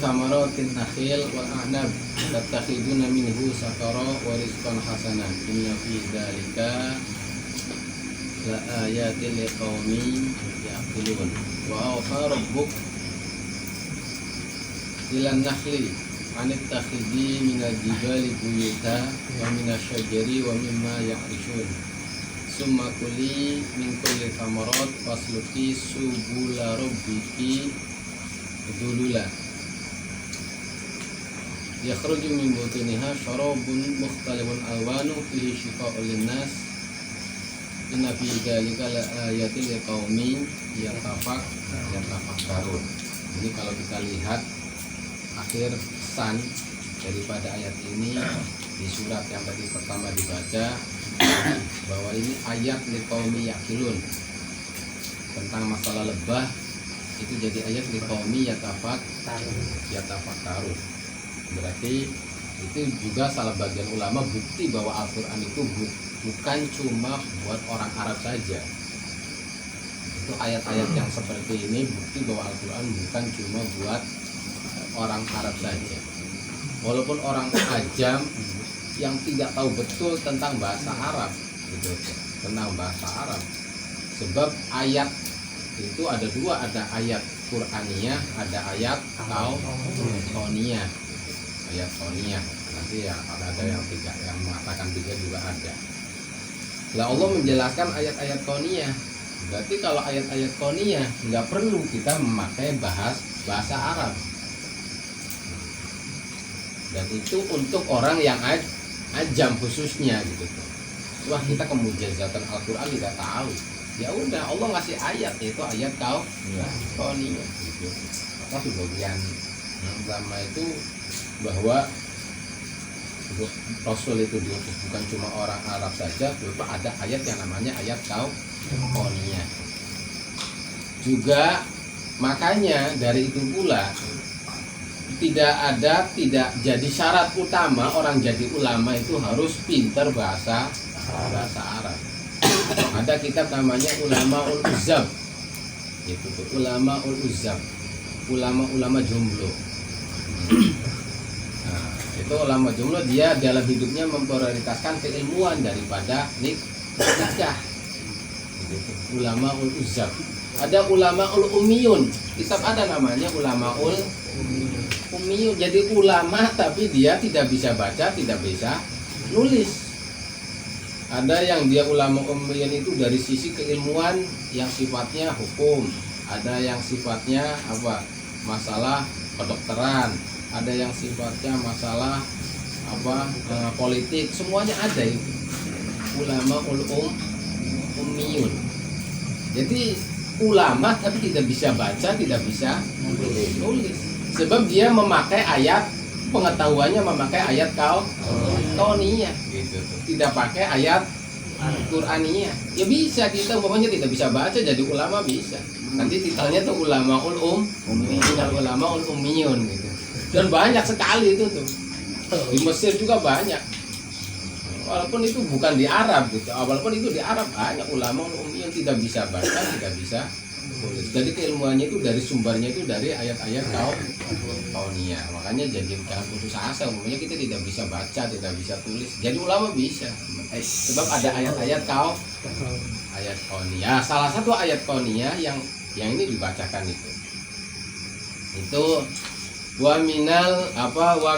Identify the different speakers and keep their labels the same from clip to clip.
Speaker 1: thamaratin nakhil wal a'nab tattakhiduna minhu sakara wa rizqan hasana inna fi dzalika la ayatin liqaumin yaqilun wa awha rabbuk ilan nakhli anit takhidi minal jibali buyuta wa minasy syajari wa mimma ya'rishun summa kuli min kulli thamarat fasluki subula rabbiki dulula yakhruju min butuniha syarabun mukhtalifun alwanu fihi shifaa'un linnas inna fi dzalika la ayatin liqaumin yatafakkarun. Jadi kalau kita lihat akhir pesan daripada ayat ini di surat yang tadi pertama dibaca, bahwa ini ayat liqaumi yaqilun tentang masalah lebah, itu jadi ayat liqaumi yatafakkarun. Berarti itu juga salah bagian ulama bukti bahwa Al-Quran itu bukan cuma buat orang Arab saja. Itu ayat-ayat yang seperti ini bukti bahwa Al-Quran bukan cuma buat orang Arab saja. Walaupun orang Ajam yang tidak tahu betul tentang bahasa Arab, gitu, tentang bahasa Arab. Sebab ayat itu ada dua, ada ayat Qur'aniyah, ada ayat kauniyah. Ayat kauniyah. Nanti ya ada yang tiga, yang mengatakan tiga juga ada. Lah Allah menjelaskan ayat-ayat kauniyah. Berarti kalau ayat-ayat kauniyah nggak perlu kita memakai bahasa Arab. Dan itu untuk orang yang ajam khususnya gitu. Wah, kita kemujizatan Al-Quran tidak tahu. Ya udah, Allah ngasih ayat, yaitu ayat kauniyah gitu. Apa sebagian pertama itu bahwa Rasul itu diutus bukan cuma orang Arab saja, itu ada ayat yang namanya ayat kauniyah. Juga makanya dari itu pula tidak jadi syarat utama orang jadi ulama itu harus pintar bahasa Arab. Ada kitab namanya Ulamaul Uzzab. Itu tuh Ulamaul Uzzab. Ulama jomblo. Nah, itu ulama jomblo, dia dalam hidupnya memprioritaskan keilmuan daripada nikah. Ulamaul Uzzab. Ada Ulamaul Ummiyun. Kitab ada namanya Ulamaul Ummiyun. Jadi ulama tapi dia tidak bisa baca, tidak bisa nulis. Ada yang dia ulama ummiyun itu dari sisi keilmuan yang sifatnya hukum, ada yang sifatnya apa? Masalah kedokteran, ada yang sifatnya masalah apa? Politik, semuanya ada itu. Ulama ummiyun. Jadi ulama tapi tidak bisa baca, tidak bisa nulis. Sebab dia memakai ayat, pengetahuannya memakai ayat kauniyah gitu. Tidak pakai ayat Qur'aniyah. Ya bisa, kita umpamanya tidak bisa baca jadi ulama bisa. Nanti titelnya tuh Ulamaul Ulamaul Ummiyun gitu. Dan banyak sekali itu tuh. Di Mesir juga banyak. Walaupun itu bukan di Arab gitu. Walaupun itu di Arab banyak Ulamaul Ummiyun tidak bisa baca, tidak bisa tulis. Jadi keilmuannya itu dari sumbernya itu dari ayat-ayat kauniyah. Makanya jadi jangan putus asa. Umumnya kita tidak bisa baca, tidak bisa tulis. Jadi ulama bisa. Sebab ada ayat-ayat ayat kauniyah. Salah satu ayat kauniyah yang ini dibacakan itu wa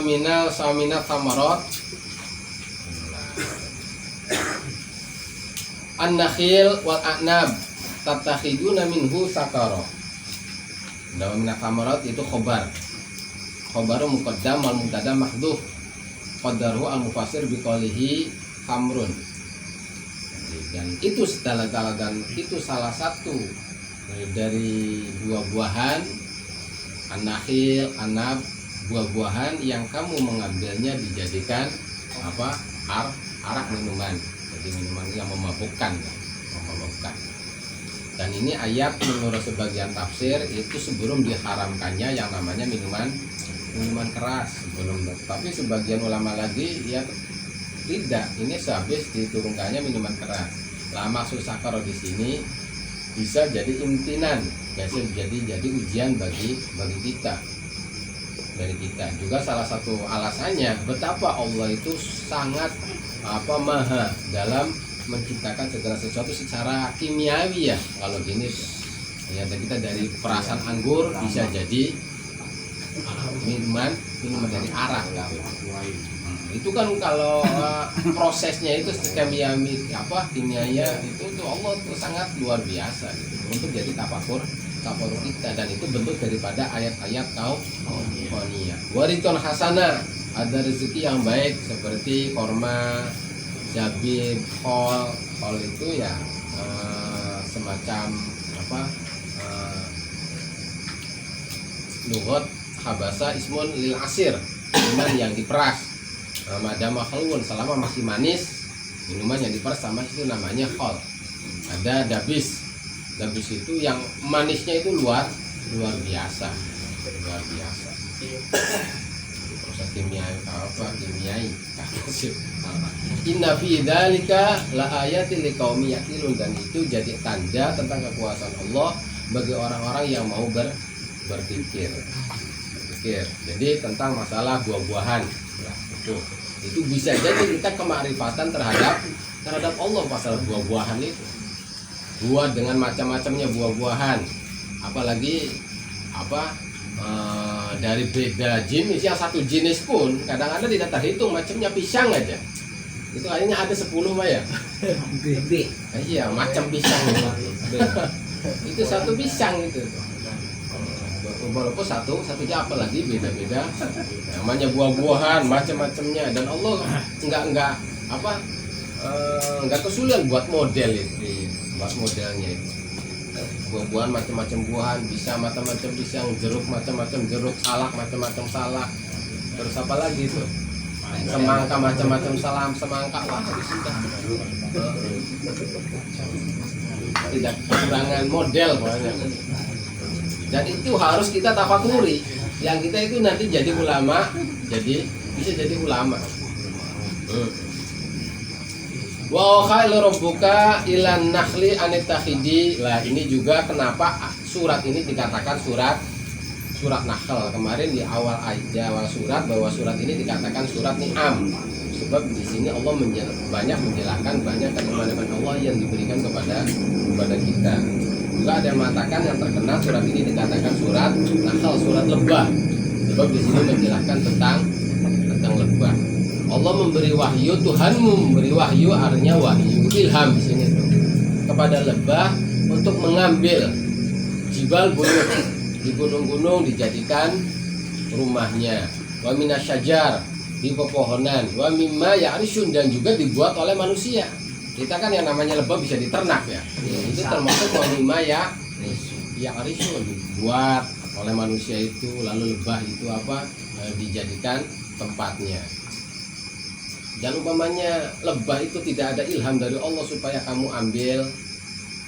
Speaker 1: minal samarot an-nakhil wal a'nab tattakhiduna minhu sakara. Dalam minat samarat itu khobar muqaddam wal mubtada mahdhuf qaddaruhu al mufassir biqalihi khamrun. Dan itu itu salah satu dari buah-buahan an-nakhil, anab, buah-buahan yang kamu mengambilnya dijadikan arak minuman. Jadi minuman yang memabukkan. Dan ini ayat menurut sebagian tafsir itu sebelum diharamkannya yang namanya minuman keras sebelum. Tapi sebagian ulama lagi ya tidak, ini sehabis diturunkannya minuman keras. Lah maksud sakaro di sini bisa jadi imtinan, jadi ujian bagi kita. dari kita. Juga salah satu alasannya betapa Allah itu sangat maha dalam menciptakan segala sesuatu secara kimiawi ya. Kalau gini ya kita dari perasan anggur bisa jadi minuman dari arak kan. Itu kan kalau prosesnya itu kimianya itu tuh Allah tuh sangat luar biasa gitu, untuk jadi tafakur kita, dan itu bentuk daripada ayat-ayat kauniyah. Wariton hasanah, ada rezeki yang baik seperti korma, zabib, kol itu ya semacam lugot habasa ismun lil asir, minuman yang diperas. Madama khalun, selama masih manis, minuman yang diperas sama itu namanya khol. Ada dabis itu yang manisnya itu luar biasa. Proses kimiai. Inna fi dzalika la ayatil liqaumi yaqilun, dan itu jadi tanda tentang kekuasaan Allah bagi orang-orang yang mau berpikir. Jadi tentang masalah buah-buahan itu bisa jadi kita kemakrifatan terhadap Allah pasal buah-buahan itu. Buah dengan macam-macamnya buah-buahan, apalagi dari beda jenis, yang satu jenis pun kadang-kadang tidak terhitung, macamnya pisang aja itu akhirnya ada 10 Pak ya. Iya, macam pisang itu satu pisang itu. Walaupun satunya apalagi beda-beda, namanya buah-buahan macam-macamnya, dan Allah nggak kesulitan buat model itu, buat modelnya itu. Buah-buahan macam-macam buahan, bisa macam-macam pisang, jeruk macam-macam jeruk, salak macam-macam salak, terus apa lagi itu, semangka macam-macam semangka, wah sudah tidak kekurangan model pokoknya. Dan itu harus kita tafakuri, yang kita itu nanti jadi ulama, bisa jadi ulama. Wa khairu rabbuka ilan nakhli anitakhidi. Lah ini juga kenapa surat ini dikatakan surat Nahl. Kemarin di awal surat bahwa surat ini dikatakan surat Ni'am, sebab di sini Allah banyak menjelaskan banyak kenikmatan Allah yang diberikan kepada kita. Juga ada yang mengatakan yang terkenal surat ini dikatakan surat Nahl, surat lebah, sebab di sini menjelaskan tentang lebah. Allah memberi wahyu, Tuhanmu memberi wahyu, artinya wahyu ilham di sini tuh, kepada lebah untuk mengambil jibal buyut, di gunung-gunung dijadikan rumahnya, wa minasyajar, di pepohonan, wa mimma ya'rishun, dan juga dibuat oleh manusia. Kita kan yang namanya lebah bisa diternak ya, itu termasuk wa mimma ya'rishun, dibuat oleh manusia itu, lalu lebah itu dijadikan tempatnya. Dan umpamanya lebah itu tidak ada ilham dari Allah supaya kamu ambil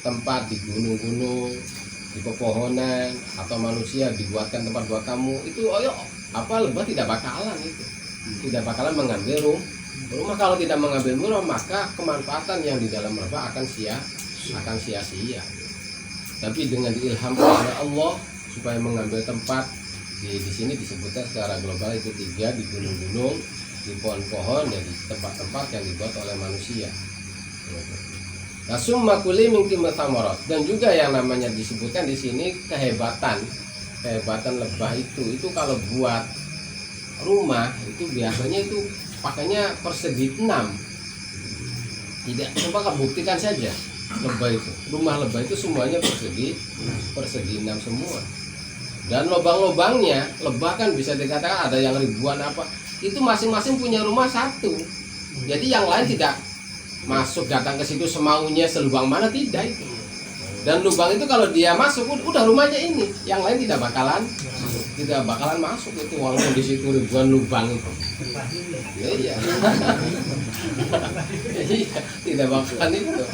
Speaker 1: tempat di gunung-gunung, di pepohonan, atau manusia dibuatkan tempat buat kamu, itu lebah tidak bakalan mengambil rumah. Kalau tidak mengambil rumah, maka kemanfaatan yang di dalam lebah akan sia-sia. Tapi dengan diilhamkan oleh Allah supaya mengambil tempat di sini disebutkan secara global itu 3, di gunung-gunung, di pohon-pohon, dan di tempat-tempat yang dibuat oleh manusia. Summa kuli min thamarat, dan juga yang namanya disebutkan di sini kehebatan lebah itu kalau buat rumah itu biasanya itu pakainya persegi 6. Tidak, coba kamu buktikan saja rumah lebah itu semuanya persegi 6 semua. Dan lubang-lubangnya lebah kan bisa dikatakan ada yang ribuan itu masing-masing punya rumah satu. Jadi yang lain tidak masuk datang ke situ semaunya selubang mana, tidak itu. Dan lubang itu kalau dia masuk udah rumahnya ini, yang lain tidak bakalan masuk itu, walaupun di situ ribuan lubang itu. Iya. Tidak bakalan itu.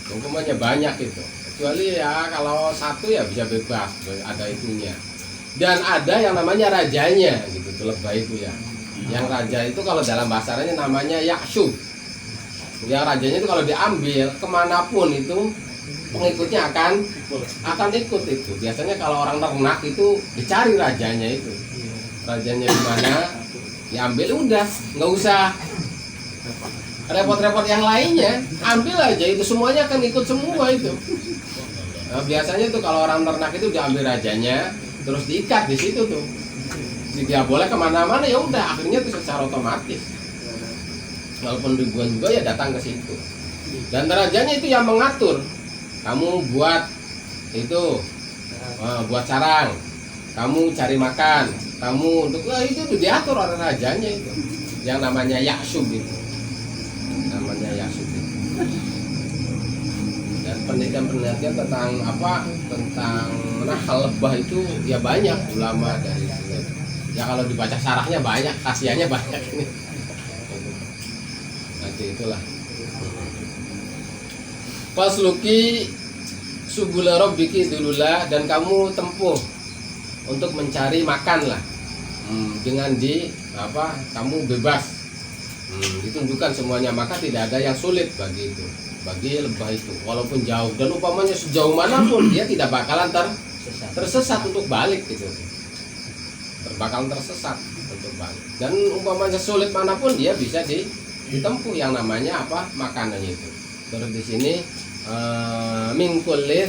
Speaker 1: Hukumannya banyak itu. Kecuali ya kalau satu ya bisa bebas, ada itunya. Dan ada yang namanya rajanya gitu, lebah itu ya. Yang raja itu kalau dalam bahasa Arabnya namanya Ya'syub. Yang rajanya itu kalau diambil kemanapun itu pengikutnya akan ikut itu. Biasanya kalau orang ternak itu dicari rajanya itu. Rajanya di mana? Diambil udah, nggak usah repot-repot yang lainnya, ambil aja itu, semuanya akan ikut semua itu. Nah, biasanya tuh kalau orang ternak itu diambil rajanya, terus diikat di situ tuh. Dia boleh kemana-mana ya udah, akhirnya itu secara otomatis. Walaupun ribuan juga ya datang ke situ. Dan rajanya itu yang mengatur. Kamu buat itu, buat sarang, kamu cari makan, kamu untuk itu tuh diatur oleh rajanya itu. Yang namanya yaksub itu. Namanya yaksub itu. Dan penelitian tentang tentang nahal lebah itu ya banyak ulama dari sini. Ya kalau dibaca syarahnya banyak, khasiatnya banyak ini. Nanti itulah. Fasluki subula rabbiki dululah, dan kamu tempuh untuk mencari makan lah. Dengan kamu bebas. Ditunjukkan semuanya, maka tidak ada yang sulit bagi itu, bagi lebah itu, walaupun jauh, dan umpamanya sejauh manapun dia tidak bakalan tersesat untuk balik gitu, bakalan tersesat untuk balik. Dan umpamanya sulit manapun dia bisa ditempuh yang namanya makanannya itu. Terus di sini min kulli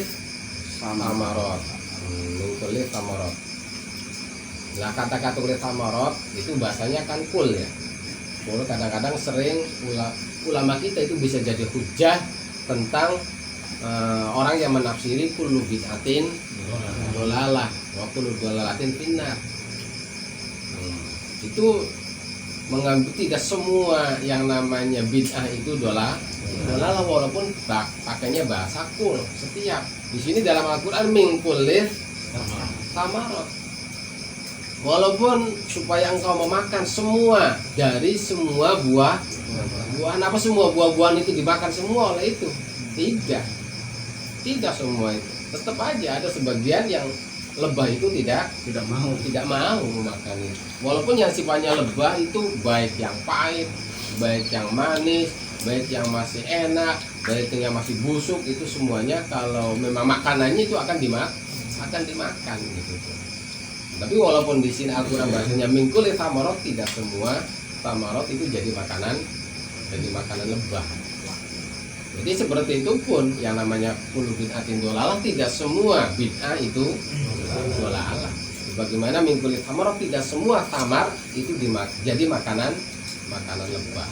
Speaker 1: samarot, min kulli samarot. Nah, kata-kata kulit samarot itu bahasanya kan kul ya. Kul kadang-kadang sering ulama kita itu bisa jadi hujah tentang orang yang menafsiri kullu bid'atin dolalah wa kullu dolalatin finnar. Itu mengambil tidak semua yang namanya bid'ah itu dolalah, walaupun pakainya bahasa kul. Setiap di sini dalam Al-Qur'an min kulli samarot. Walaupun supaya engkau memakan semua dari semua buah-buahan, semua buah-buahan itu dimakan semua oleh itu? Tidak semua itu. Tetap aja ada sebagian yang lebah itu tidak mau memakan itu. Walaupun yang sifatnya lebah itu baik yang pahit, baik yang manis, baik yang masih enak, baik yang masih busuk, itu semuanya kalau memang makanannya itu akan dimakan gitu. Tapi walaupun di sini Al-Qur'an bahasanya min kulli samarot, tidak semua samarot itu jadi makanan lebah. Jadi seperti itu pun yang namanya kullu bid'atin dolalah, tidak semua bid'ah itu dolalah. Bagaimana min kulli samarot, tidak semua samar itu jadi makanan lebah.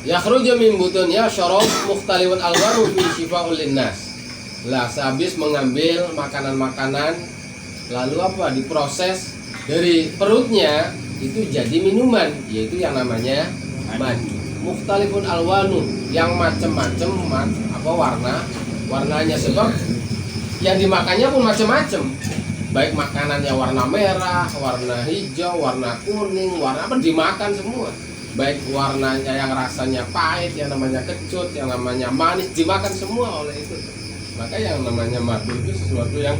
Speaker 1: Yakhruju min butunnya syarab mukhtalifun alwanu fi shifa'ul linnas. Lah, sehabis mengambil makanan-makanan, lalu diproses dari perutnya itu jadi minuman, yaitu yang namanya madu. Mukhtalifun alwanu, yang macam-macam warnanya, sebab yang dimakannya pun macam-macam. Baik makanannya warna merah, warna hijau, warna kuning, warna dimakan semua. Baik warnanya yang rasanya pahit, yang namanya kecut, yang namanya manis, dimakan semua oleh itu. Maka yang namanya madu itu sesuatu yang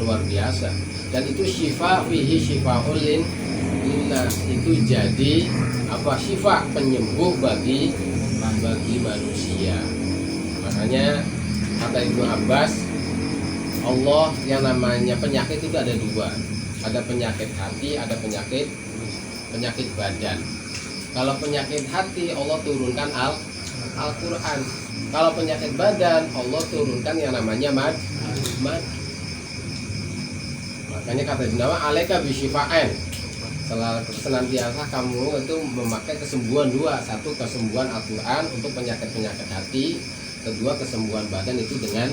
Speaker 1: luar biasa, dan itu syifa fihi syifa'ul linnas, itu jadi syifa, penyembuh bagi manusia. Makanya kata Ibnu Abbas, Allah yang namanya penyakit itu ada dua, ada penyakit hati, ada penyakit badan. Kalau penyakit hati Allah turunkan Al-Quran. Kalau penyakit badan Allah turunkan yang namanya mad. Makanya kata Ibnu Abbas, alaika bisyifa'an, senantiasa kamu itu memakai kesembuhan dua. Satu, kesembuhan Al-Quran untuk penyakit-penyakit hati. Kedua, kesembuhan badan itu dengan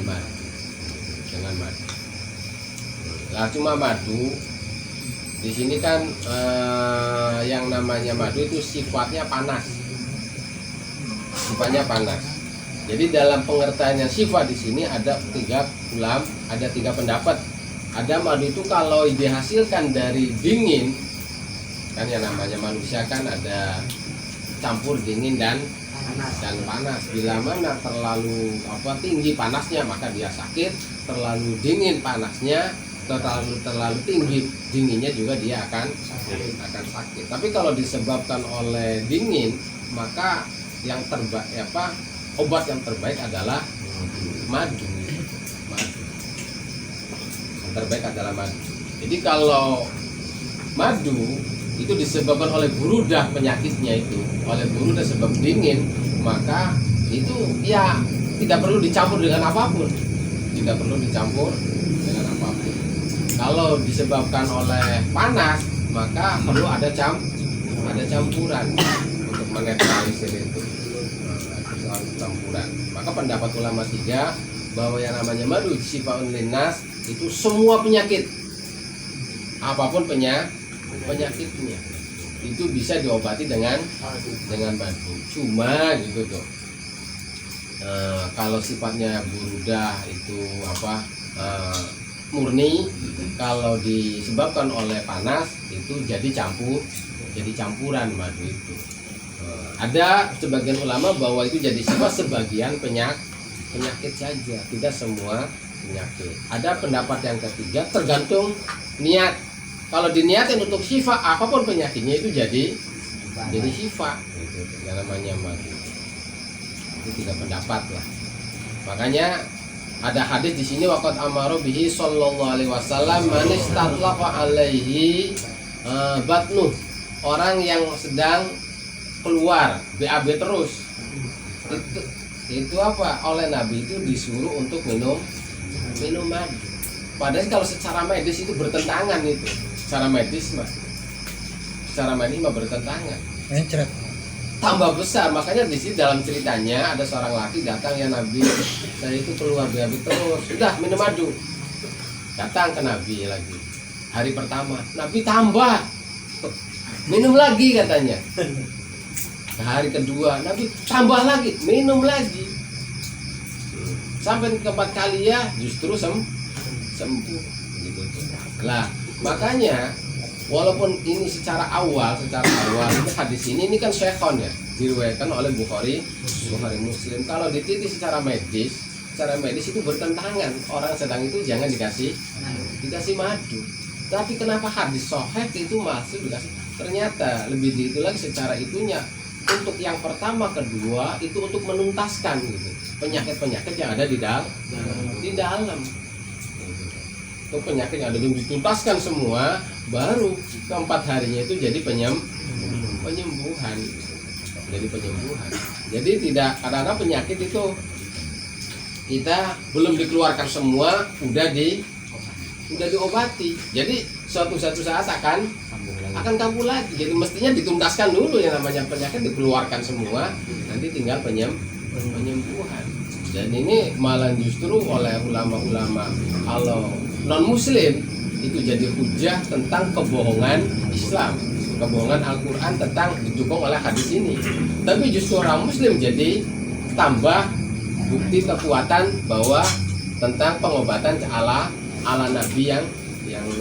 Speaker 1: madu. Nah, cuma madu di sini kan yang namanya madu itu sifatnya panas. Jadi dalam pengertiannya sifat di sini ada tiga pendapat. Ada madu itu kalau dihasilkan dari dingin, kan yang namanya manusia kan ada campur dingin dan panas. Bila mana terlalu tinggi panasnya maka dia sakit, terlalu dingin panasnya, terlalu tinggi dinginnya juga dia akan sakit. Tapi kalau disebabkan oleh dingin maka yang terbaik obat yang terbaik adalah madu. Yang terbaik adalah madu. Jadi kalau madu itu disebabkan oleh burudah penyakitnya itu, oleh burudah sebab dingin, maka itu ya tidak perlu dicampur dengan apapun. Tidak perlu dicampur dengan apapun. Kalau disebabkan oleh panas, maka perlu ada campuran untuk menetralisir itu. Campuran. Maka pendapat ulama 3 bahwa yang namanya madu syifaun linnas itu semua penyakit, apapun penyakitnya itu bisa diobati dengan madu. Cuma gitu tuh. Kalau sifatnya burudah itu murni, kalau disebabkan oleh panas itu jadi campuran madu itu. Ada sebagian ulama bahwa itu jadi sifat sebagian penyakit saja, tidak semua penyakit. Ada pendapat yang ketiga, tergantung niat. Kalau diniatin untuk syifa, apapun penyakitnya itu jadi syifa gitu, yang namanya madu. Itu 3 pendapat lah. Makanya ada hadis di sini, waqad amara bihi sallallahu alaihi wasallam man istatlaqa alaihi batnu, orang yang sedang keluar BAB terus, itu oleh Nabi itu disuruh untuk minum madu. Padahal kalau secara medis itu bertentangan, itu secara medis mah bertentangan. Tambah besar. Makanya di sini dalam ceritanya ada seorang laki datang, ya Nabi, saya itu keluar BAB terus, sudah minum madu. Datang ke Nabi lagi hari pertama, Nabi tambah minum lagi katanya. Hari kedua Nabi tambah lagi, minum lagi, sampai keempat kali ya justru sembuh gitu. Lah makanya walaupun ini secara awal ini hadis ini kan syekhon ya, diriwayatkan oleh Bukhari Muslim. Kalau diteliti secara medis itu bertentangan. Orang sedang itu jangan dikasih madu. Tapi kenapa hadis sahih itu masih dikasih? Ternyata lebih itu lagi secara itunya. Untuk yang pertama, kedua itu untuk menuntaskan gitu penyakit-penyakit yang ada di dalam. Untuk penyakit yang ada dituntaskan semua, baru keempat harinya itu jadi penyembuhan. Jadi tidak kadang-kadang penyakit itu kita belum dikeluarkan semua udah diobati. Jadi suatu saat akan kambuh lagi. Jadi mestinya dituntaskan dulu, yang namanya penyakit dikeluarkan semua, nanti tinggal penyembuhan. Dan ini malah justru oleh ulama-ulama kalau non muslim itu jadi hujah tentang kebohongan Islam, kebohongan Al-Quran tentang didukung oleh hadis ini. Tapi justru orang muslim jadi tambah bukti kekuatan bahwa tentang pengobatan ala Nabi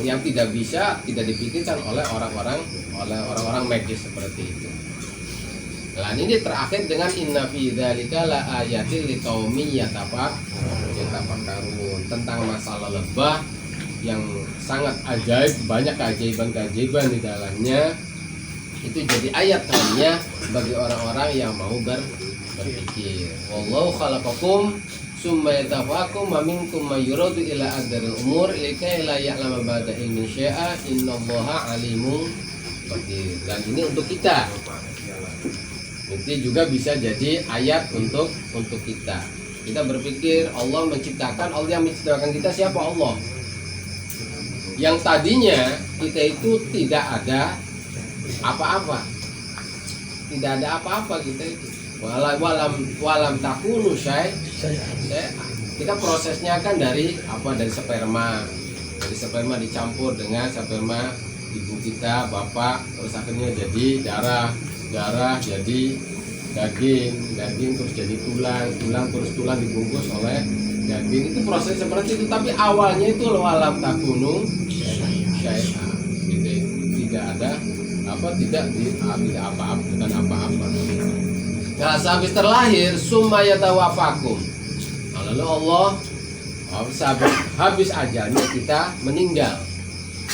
Speaker 1: yang tidak dipikirkan oleh orang-orang medis seperti itu. Nah ini terakhir dengan inna fi dzalika la ayatil liqaumin yatafakkarun, tentang masalah lebah yang sangat ajaib, banyak keajaiban di dalamnya. Itu jadi ayat hanya bagi orang-orang yang mau berpikir. Wallahu khalaqakum summa yatawaffakum wa minkum may yuradu ila adzaril umur likai la ya'lamu ba'da ilmin syai'a innallaha alimun qadir. Dan ini untuk kita. Itu juga bisa jadi ayat untuk kita. Kita berpikir Allah yang menciptakan kita siapa? Allah. Yang tadinya kita itu tidak ada apa-apa. Tidak ada apa-apa kita itu. Walam takunu kita prosesnya kan dari sperma. Dari sperma dicampur dengan sperma ibu kita, bapak, terus akhirnya jadi darah jadi daging terus jadi tulang terus tulang dibungkus oleh daging. Itu proses seperti itu, tapi awalnya itu walam takunu syai'a, gitu. Tidak ada tidak apa-apa, bukan apa-apa. Nah, habis terlahir summa yatawaffakum, lalu Allah habis ajalnya kita meninggal.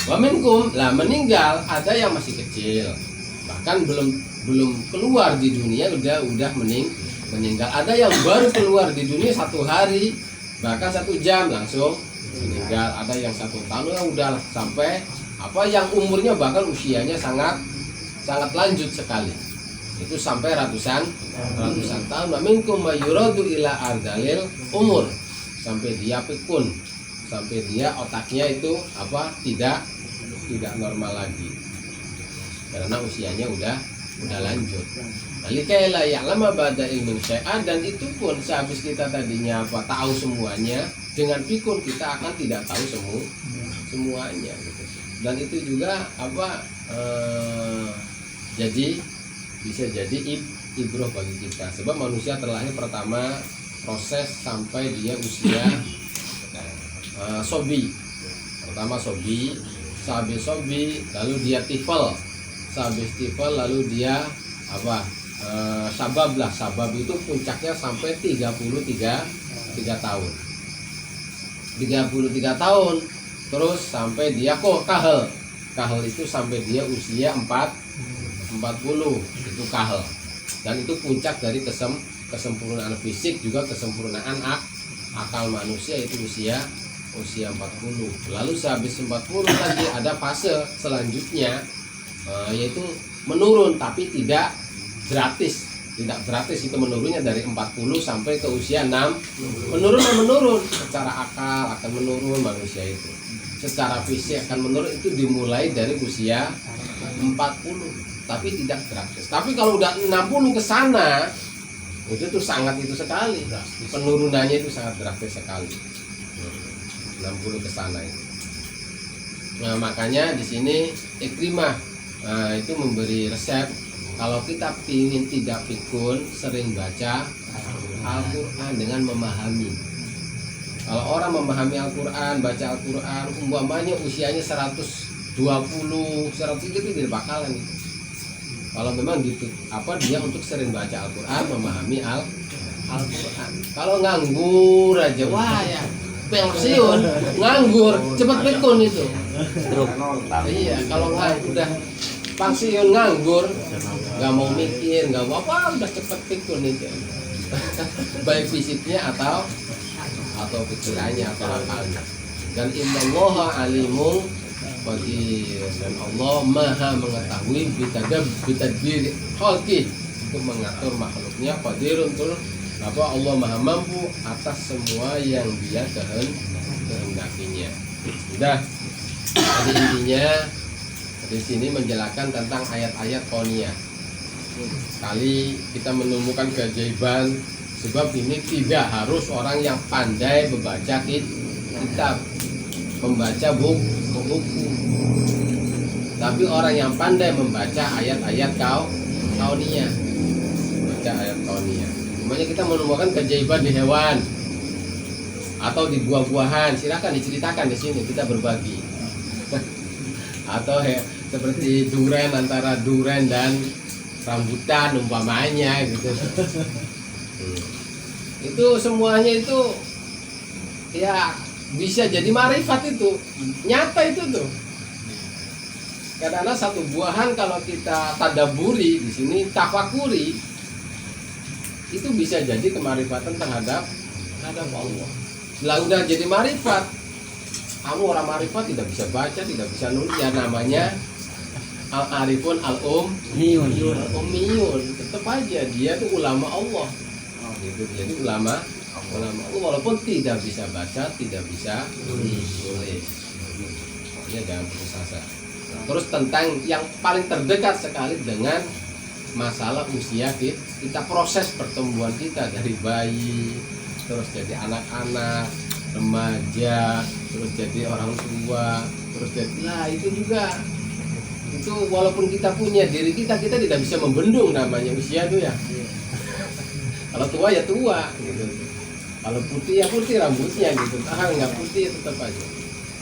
Speaker 1: Wa minkum, meninggal ada yang masih kecil, bahkan belum belum keluar di dunia udah meninggal. Ada yang baru keluar di dunia 1 hari bahkan 1 jam langsung meninggal. Ada yang 1 tahun ya udah sampai yang umurnya bahkan usianya sangat lanjut sekali. Itu sampai ratusan tahun. Minkum mayuradu ila ardalil umur, sampai dia pikun, sampai dia otaknya itu tidak normal lagi karena usianya udah lanjut. Likaila ya'lama ba'da ilmin syai'an, dan itu pun sehabis kita tadinya tahu semuanya, dengan pikun kita akan tidak tahu semuanya gitu. Dan itu juga jadi bisa jadi ibroh bagi kita, sebab manusia terlahir pertama proses sampai dia usia sobi. Pertama sobi, sehabis sobi lalu dia tifel, sehabis tifel lalu dia sabab. Sabab itu puncaknya sampai 33 tahun. 33 tahun terus sampai dia kahel. Kahel itu sampai dia usia 40, itu kahel. Dan itu puncak dari kesempurnaan fisik, juga kesempurnaan akal manusia, itu usia 40. Lalu sehabis 40 tadi ada fase selanjutnya, yaitu menurun, tapi tidak gratis. Tidak gratis, itu menurunnya dari 40 sampai ke usia 6. Menurun secara akal akan menurun manusia itu. Secara fisik akan menurun, itu dimulai dari usia 40, tapi tidak gratis. Tapi kalau udah 60 ke sana, itu tuh sangat itu sekali. Penurunannya itu sangat drastis sekali. 60 ke sana itu. Nah, makanya di sini Ikrimah itu memberi resep, kalau kita ingin tidak pikun, sering baca Al-Quran dengan memahami. Kalau orang memahami Al-Quran, baca Al-Quran, umpamanya usianya 120, 100 itu tidak bakalan gitu. Kalau memang gitu, dia untuk sering baca Al-Quran, memahami Al-Quran. Kalau nganggur aja, wah ya pensiun, nganggur, cepat pikun itu. Iya, kalau udah pensiun nganggur, nggak mau mikir, nggak mau udah cepet pikun itu. Baik fisiknya atau pikirannya atau akalnya. Dan innallaha alimun qadir, dan Allah maha mengetahui bitadbir khalqi, untuk mengatur makhluknya. Qadir untuk Allah maha mampu atas semua yang dia kehendakinya. Sudah, jadi intinya di sini menjelaskan tentang ayat-ayat kauniyah. Kali kita menemukan keajaiban, sebab ini tidak harus orang yang pandai membaca kitab, membaca buku, tapi orang yang pandai membaca ayat-ayat kauniyah, baca ayat kauniyah. Semuanya kita menemukan keajaiban di hewan atau di buah-buahan, silakan diceritakan di sini, kita berbagi. Atau seperti duren, antara duren dan rambutan umpamanya gitu. Itu semuanya itu ya bisa jadi marifat, itu nyata itu tuh. Karena satu buahan kalau kita tadaburi di sini, tafakuri, itu bisa jadi kemarifatan terhadap Allah. Lah udah jadi marifat, kamu orang marifat tidak bisa baca, tidak bisa nulis, ya namanya al-arifun al-ummiyun. Tetap aja dia tuh ulama Allah. Gitu. Jadi ulama Allah walaupun tidak bisa baca, tidak bisa nulis. Pokoknya jangan putus asa. Terus tentang yang paling terdekat sekali dengan masalah usia kita, proses pertumbuhan kita dari bayi, terus jadi anak-anak, remaja, terus jadi orang tua, terus jadi itu juga, itu walaupun kita punya diri kita tidak bisa membendung namanya usia tuh ya. Kalau tua ya tua gitu, kalau putih ya putih rambutnya gitu, nggak putih tetap aja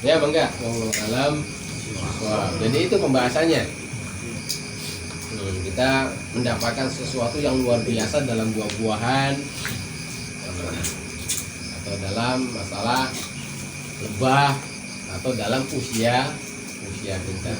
Speaker 1: ya bangga. Wallahu alam. Wah, jadi itu pembahasannya. Kita mendapatkan sesuatu yang luar biasa dalam buah-buahan atau dalam masalah lebah atau dalam usia kita.